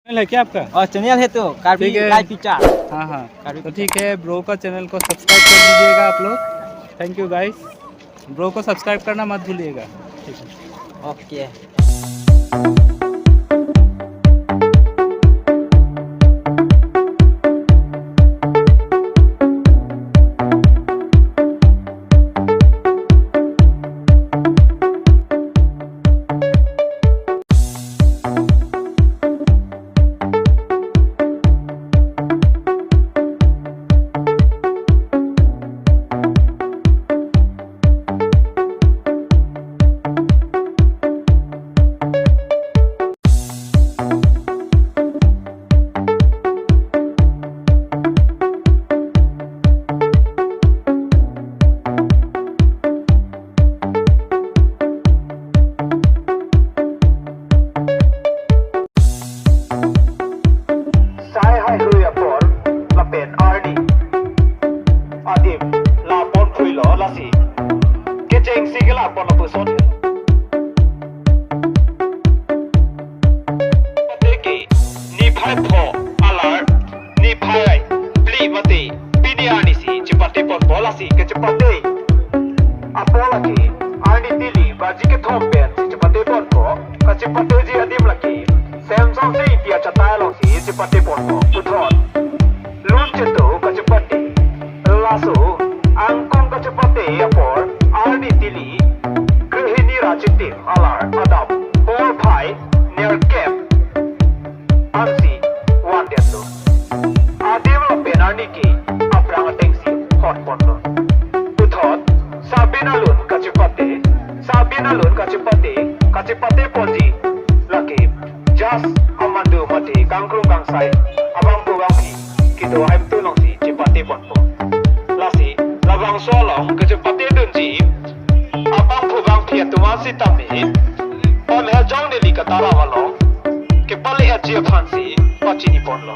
Channel है क्या आपका? और चैनल है तो कार्बी ठीक है। Live picture. हाँ हाँ, कार्बी तो ठीक है, ब्रो का चैनल को सब्सक्राइब कर दीजिएगा आप लोग। थैंक यू गाइस, ब्रो को सब्सक्राइब करना मत भूलिएगा। ठीक है। Okay. Sai hai hui apor la pen ardi adim la pon phui lo la si ke cheng si ke la pon la pu son pateki ni phai pho alar ni phai pli mati piniani si chipate pon bola si ke chipate apola ki ardi tili baji ke thom pen si chipate pon ko ka chipate ji adim la ki Samsung se India chatai long si chipate pon ko puthon lun chetu ka chipate laso angkong ka chipate apor ardi tili grihini rachiti alar adap or phai near cap ansi wan desu adim lo penani ki aprang tengsi hot pon lo puthon sabina lun ka chipate ponji laki just amandu mati kangkrung kangsai abang puang ki kito aim tu long si chipate pon po lasi labang solong ke chipate dunji abang puang ki atuma si tami on ha jong de li ka tara walo ke pale a je phansi pachini pon lo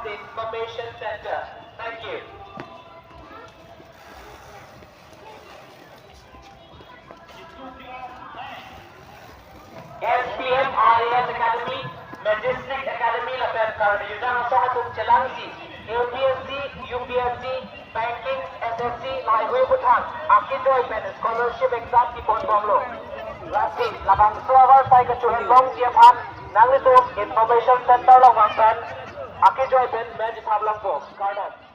the Information Center. Thank you. SPM RAS Academy, Majestic Academy Lapan Karbi. Yudang asong atung chalangsi. APSC, UPSC, Banking, SSC, Lai Hui Bhutan. Aki joy pen scholarship exam ki pon bomlo. Lasi, labang server tay kecuali long siapan. Nang itu Information Center long wangsan. Aki joy pen match tablang po. Garden.